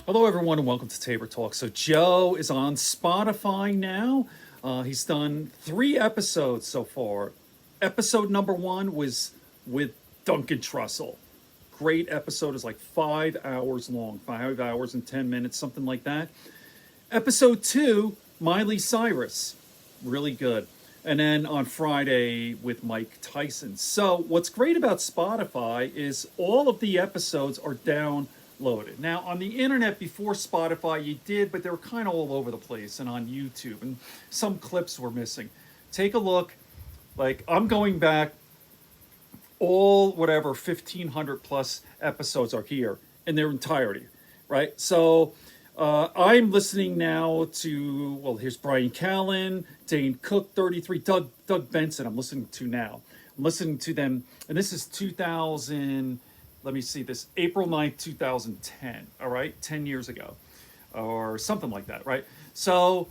Hello, everyone, and welcome to Tabor Talk. So, Joe is on Spotify now. He's done 3 episodes so far. Episode number 1 was with Duncan Trussell. Great episode. Is like 5 hours long, 5 hours and 10 minutes, something like that. Episode 2, Miley Cyrus. Really good. And then on Friday with Mike Tyson. So, what's great about Spotify is all of the episodes are downloaded. Now, on the internet before Spotify, you did, but they were kind of all over the place and on YouTube, and some clips were missing. Take a look. Like, I'm going back, all whatever 1,500 plus episodes are here in their entirety, right? So, I'm listening now to, well, here's Brian Callen, Dane Cook, 33, Doug Benson, I'm listening to now. I'm listening to them, and this is 2000. Let me see this, April 9th, 2010, all right? 10 years ago or something like that, right? So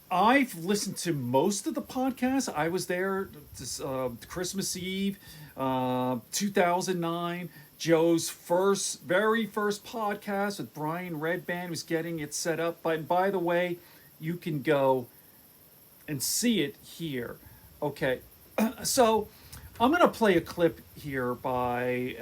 I've listened to most of the podcasts. I was there this, Christmas Eve, 2009, Joe's very first podcast with Brian Redband was getting it set up. But by the way, you can go and see it here. Okay, so I'm gonna play a clip here by.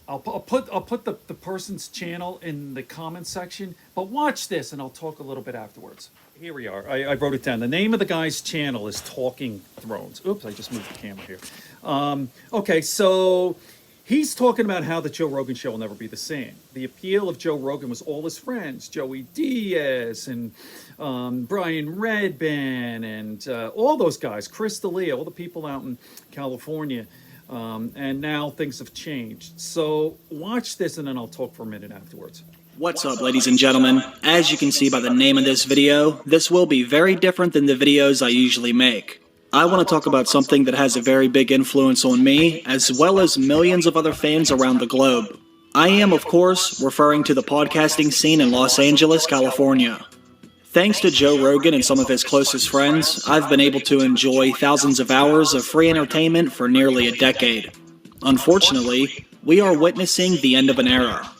I'll put the person's channel in the comment section, but watch this and I'll talk a little bit afterwards. Here we are. I wrote it down. The name of the guy's channel is Talking Thrones. Oops, I just moved the camera here. Okay, so he's talking about how the Joe Rogan show will never be the same. The appeal of Joe Rogan was all his friends, Joey Diaz and Brian Redband and all those guys, Chris D'Elia, all the people out in California. And now things have changed. So watch this and then I'll talk for a minute afterwards. What's up, ladies and gentlemen? As you can see by the name of this video, this will be very different than the videos I usually make. I want to talk about something that has a very big influence on me, as well as millions of other fans around the globe. I am, of course, referring to the podcasting scene in Los Angeles, California. Thanks to Joe Rogan and some of his closest friends, I've been able to enjoy thousands of hours of free entertainment for nearly a decade. Unfortunately, we are witnessing the end of an era.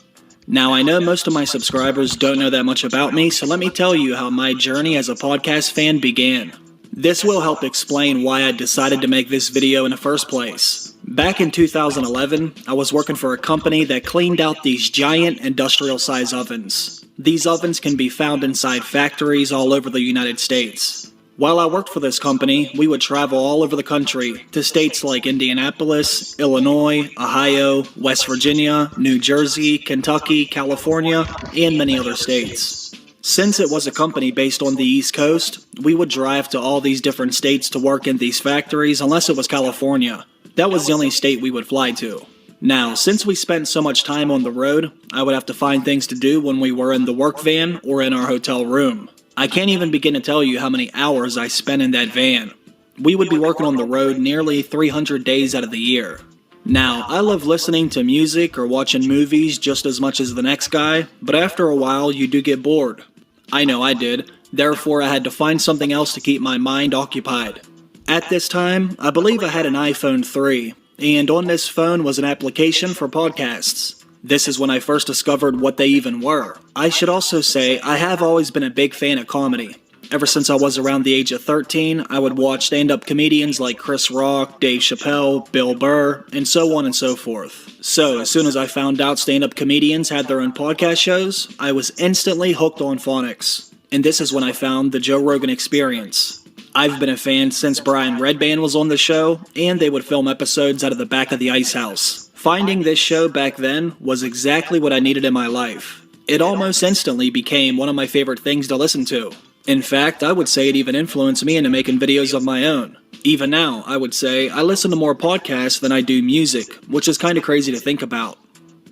Now, I know most of my subscribers don't know that much about me, so let me tell you how my journey as a podcast fan began. This will help explain why I decided to make this video in the first place. Back in 2011, I was working for a company that cleaned out these giant industrial-size ovens. These ovens can be found inside factories all over the United States. While I worked for this company, we would travel all over the country to states like Indianapolis, Illinois, Ohio, West Virginia, New Jersey, Kentucky, California, and many other states. Since it was a company based on the East Coast, we would drive to all these different states to work in these factories unless it was California. That was the only state we would fly to. Now, since we spent so much time on the road, I would have to find things to do when we were in the work van or in our hotel room. I can't even begin to tell you how many hours I spent in that van. We would be working on the road nearly 300 days out of the year. Now, I love listening to music or watching movies just as much as the next guy, but after a while you do get bored. I know I did, therefore I had to find something else to keep my mind occupied. At this time, I believe I had an iPhone 3, and on this phone was an application for podcasts. This is when I first discovered what they even were. I should also say I have always been a big fan of comedy. Ever since I was around the age of 13, I would watch stand-up comedians like Chris Rock, Dave Chappelle, Bill Burr, and so on and so forth. So, as soon as I found out stand-up comedians had their own podcast shows, I was instantly hooked on phonics. And this is when I found the Joe Rogan Experience. I've been a fan since Brian Redband was on the show, and they would film episodes out of the back of the ice house. Finding this show back then was exactly what I needed in my life. It almost instantly became one of my favorite things to listen to. In fact, I would say it even influenced me into making videos of my own. Even now, I would say I listen to more podcasts than I do music, which is kind of crazy to think about.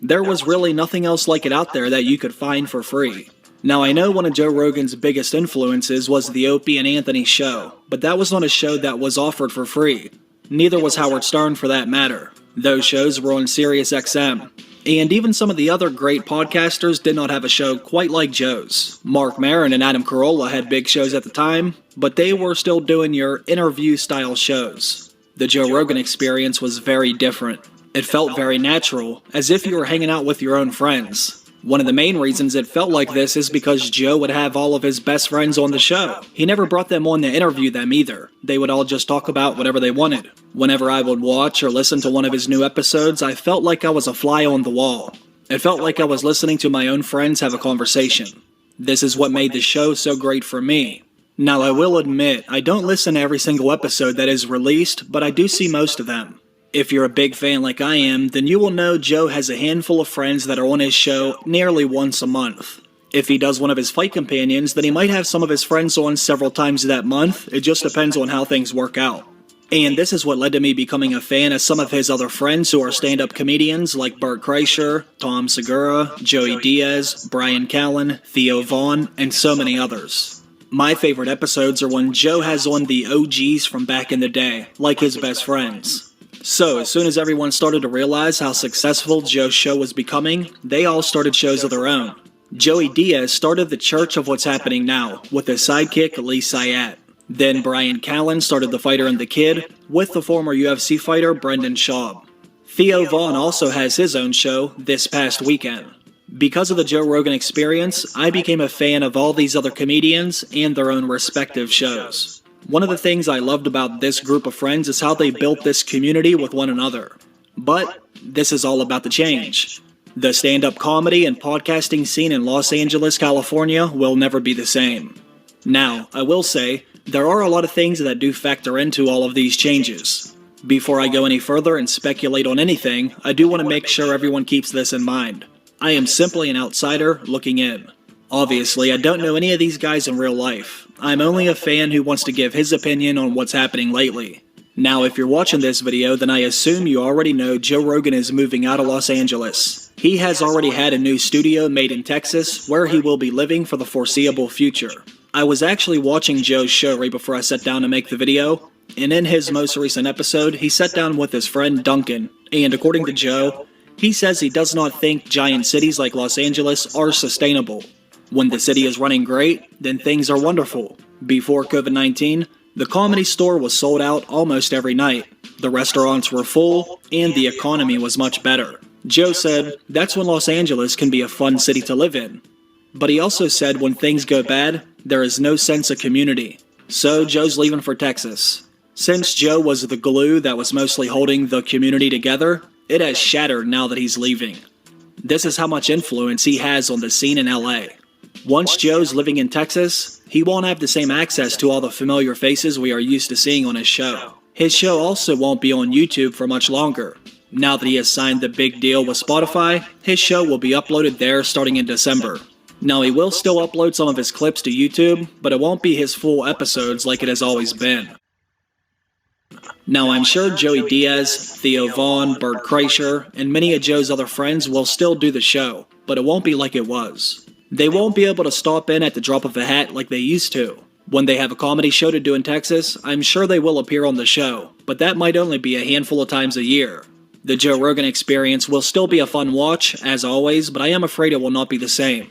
There was really nothing else like it out there that you could find for free. Now, I know one of Joe Rogan's biggest influences was the Opie and Anthony show, but that was not a show that was offered for free. Neither was Howard Stern for that matter. Those shows were on Sirius XM. And even some of the other great podcasters did not have a show quite like Joe's. Mark Maron and Adam Carolla had big shows at the time, but they were still doing your interview-style shows. The Joe Rogan Experience was very different. It felt very natural, as if you were hanging out with your own friends. One of the main reasons it felt like this is because Joe would have all of his best friends on the show. He never brought them on to interview them either. They would all just talk about whatever they wanted. Whenever I would watch or listen to one of his new episodes, I felt like I was a fly on the wall. It felt like I was listening to my own friends have a conversation. This is what made the show so great for me. Now, I will admit, I don't listen to every single episode that is released, but I do see most of them. If you're a big fan like I am, then you will know Joe has a handful of friends that are on his show nearly once a month. If he does one of his fight companions, then he might have some of his friends on several times that month. It just depends on how things work out. And this is what led to me becoming a fan of some of his other friends who are stand-up comedians like Bert Kreischer, Tom Segura, Joey Diaz, Brian Callen, Theo Vaughn, and so many others. My favorite episodes are when Joe has on the OGs from back in the day, like his best friends. So, as soon as everyone started to realize how successful Joe's show was becoming, they all started shows of their own. Joey Diaz started the Church of What's Happening Now with his sidekick Lee Syatt. Then Brian Callen started The Fighter and the Kid with the former UFC fighter Brendan Schaub. Theo Vaughn also has his own show this past weekend. Because of the Joe Rogan Experience, I became a fan of all these other comedians and their own respective shows. One of the things I loved about this group of friends is how they built this community with one another. But this is all about to change. The stand-up comedy and podcasting scene in Los Angeles, California will never be the same. Now, I will say, there are a lot of things that do factor into all of these changes. Before I go any further and speculate on anything, I do want to make sure everyone keeps this in mind. I am simply an outsider looking in. Obviously, I don't know any of these guys in real life. I'm only a fan who wants to give his opinion on what's happening lately. Now, if you're watching this video, then I assume you already know Joe Rogan is moving out of Los Angeles. He has already had a new studio made in Texas, where he will be living for the foreseeable future. I was actually watching Joe's show right before I sat down to make the video, and in his most recent episode, he sat down with his friend Duncan, and according to Joe, he says he does not think giant cities like Los Angeles are sustainable. When the city is running great, then things are wonderful. Before COVID-19, the Comedy Store was sold out almost every night, the restaurants were full, and the economy was much better. Joe said, that's when Los Angeles can be a fun city to live in. But he also said when things go bad, there is no sense of community. So Joe's leaving for Texas. Since Joe was the glue that was mostly holding the community together, it has shattered now that he's leaving. This is how much influence he has on the scene in LA. Once Joe's living in Texas, he won't have the same access to all the familiar faces we are used to seeing on his show. His show also won't be on YouTube for much longer. Now that he has signed the big deal with Spotify, his show will be uploaded there starting in December. Now, he will still upload some of his clips to YouTube, but it won't be his full episodes like it has always been. Now, I'm sure Joey Diaz, Theo Vaughn, Bert Kreischer, and many of Joe's other friends will still do the show, but it won't be like it was. They won't be able to stop in at the drop of a hat like they used to. When they have a comedy show to do in Texas, I'm sure they will appear on the show, but that might only be a handful of times a year. The Joe Rogan Experience will still be a fun watch, as always, but I am afraid it will not be the same.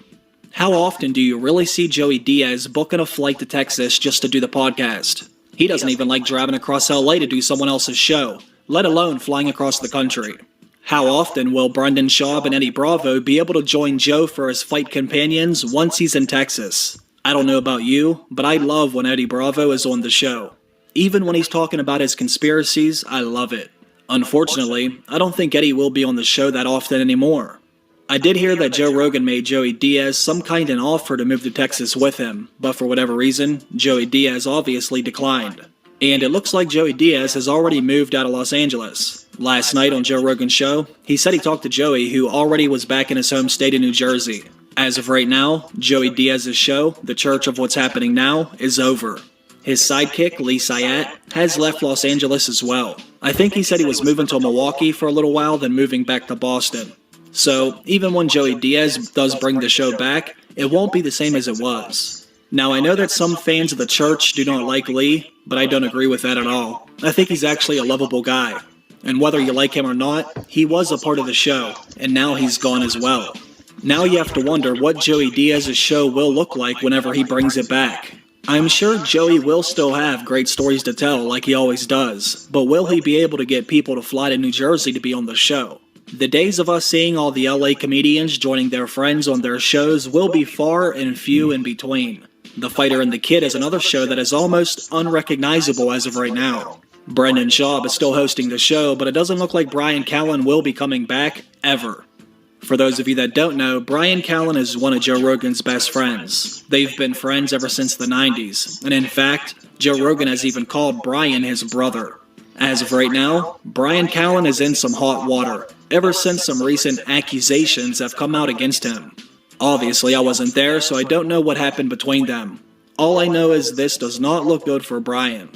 How often do you really see Joey Diaz booking a flight to Texas just to do the podcast? He doesn't even like driving across LA to do someone else's show, let alone flying across the country. How often will Brendan Schaub and Eddie Bravo be able to join Joe for his fight companions once he's in Texas? I don't know about you, but I love when Eddie Bravo is on the show. Even when he's talking about his conspiracies, I love it. Unfortunately, I don't think Eddie will be on the show that often anymore. I did hear that Joe Rogan made Joey Diaz some kind of offer to move to Texas with him, but for whatever reason, Joey Diaz obviously declined. And it looks like Joey Diaz has already moved out of Los Angeles. Last night on Joe Rogan's show, he said he talked to Joey, who already was back in his home state of New Jersey. As of right now, Joey Diaz's show, The Church of What's Happening Now, is over. His sidekick, Lee Syatt, has left Los Angeles as well. I think he said he was moving to Milwaukee for a little while, then moving back to Boston. So, even when Joey Diaz does bring the show back, it won't be the same as it was. Now, I know that some fans of the church do not like Lee, but I don't agree with that at all. I think he's actually a lovable guy. And whether you like him or not, he was a part of the show, and now he's gone as well. Now you have to wonder what Joey Diaz's show will look like whenever he brings it back. I'm sure Joey will still have great stories to tell like he always does, but will he be able to get people to fly to New Jersey to be on the show? The days of us seeing all the LA comedians joining their friends on their shows will be far and few in between. The Fighter and the Kid is another show that is almost unrecognizable as of right now. Brendan Schaub is still hosting the show, but it doesn't look like Bryan Callen will be coming back, ever. For those of you that don't know, Bryan Callen is one of Joe Rogan's best friends. They've been friends ever since the 90s, and in fact, Joe Rogan has even called Bryan his brother. As of right now, Bryan Callen is in some hot water, ever since some recent accusations have come out against him. Obviously, I wasn't there, so I don't know what happened between them. All I know is this does not look good for Bryan.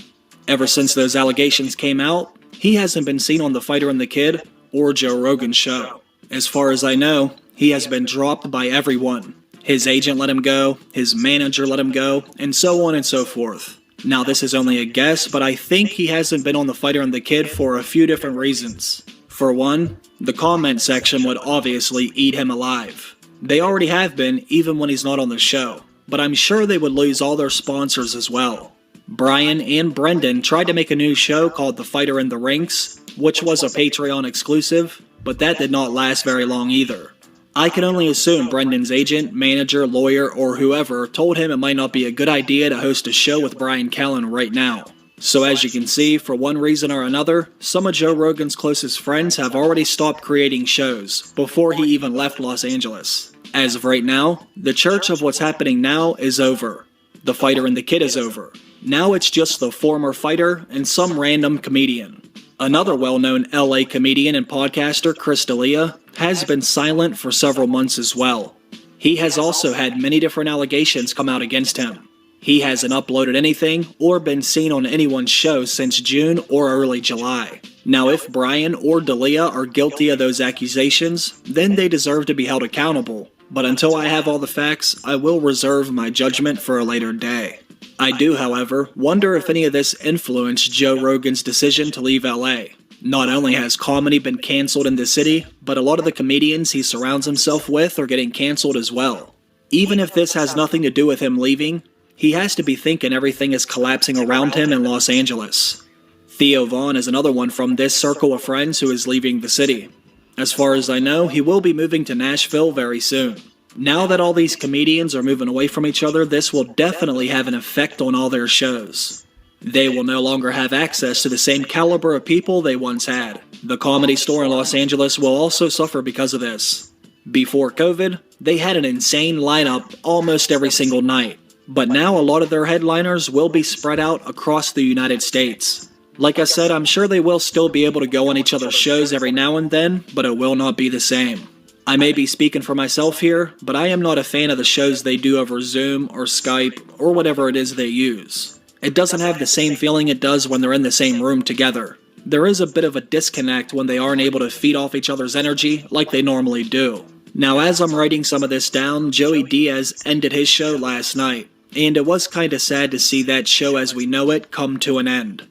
Ever since those allegations came out, he hasn't been seen on The Fighter and the Kid or Joe Rogan's show. As far as I know, he has been dropped by everyone. His agent let him go, his manager let him go, and so on and so forth. Now this is only a guess, but I think he hasn't been on The Fighter and the Kid for a few different reasons. For one, the comment section would obviously eat him alive. They already have been, even when he's not on the show, but I'm sure they would lose all their sponsors as well. Bryan and Brendan tried to make a new show called The Fighter in the Rinks, which was a Patreon exclusive, but that did not last very long either. I can only assume Brendan's agent, manager, lawyer, or whoever told him it might not be a good idea to host a show with Bryan Callen right now. So as you can see, for one reason or another, some of Joe Rogan's closest friends have already stopped creating shows before he even left Los Angeles. As of right now, the church of what's happening now is over. The Fighter and the Kid is over. Now it's just the former fighter and some random comedian. Another well-known LA comedian and podcaster, Chris D'Elia, has been silent for several months as well. He has also had many different allegations come out against him. He hasn't uploaded anything or been seen on anyone's show since June or early July. Now if Bryan or D'Elia are guilty of those accusations, then they deserve to be held accountable. But until I have all the facts, I will reserve my judgment for a later day. I do, however, wonder if any of this influenced Joe Rogan's decision to leave LA. Not only has comedy been cancelled in the city, but a lot of the comedians he surrounds himself with are getting cancelled as well. Even if this has nothing to do with him leaving, he has to be thinking everything is collapsing around him in Los Angeles. Theo Von is another one from this circle of friends who is leaving the city. As far as I know, he will be moving to Nashville very soon. Now that all these comedians are moving away from each other, this will definitely have an effect on all their shows. They will no longer have access to the same caliber of people they once had. The Comedy Store in Los Angeles will also suffer because of this. Before COVID, they had an insane lineup almost every single night. But now a lot of their headliners will be spread out across the United States. Like I said, I'm sure they will still be able to go on each other's shows every now and then, but it will not be the same. I may be speaking for myself here, but I am not a fan of the shows they do over Zoom or Skype or whatever it is they use. It doesn't have the same feeling it does when they're in the same room together. There is a bit of a disconnect when they aren't able to feed off each other's energy like they normally do. Now as I'm writing some of this down, Joey Diaz ended his show last night, and it was kinda sad to see that show as we know it come to an end.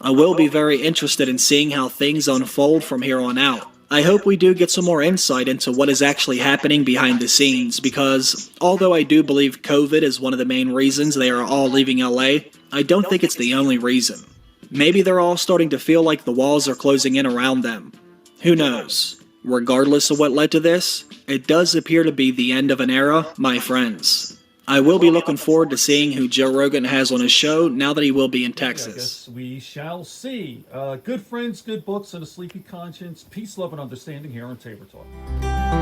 I will be very interested in seeing how things unfold from here on out. I hope we do get some more insight into what is actually happening behind the scenes, because although I do believe COVID is one of the main reasons they are all leaving LA, I don't think it's the only reason. Maybe they're all starting to feel like the walls are closing in around them. Who knows? Regardless of what led to this, it does appear to be the end of an era, my friends. I will be looking forward to seeing who Joe Rogan has on his show now that he will be in Texas. I guess we shall see. Good friends, good books, and a sleepy conscience. Peace, love, and understanding here on Tabor Talk.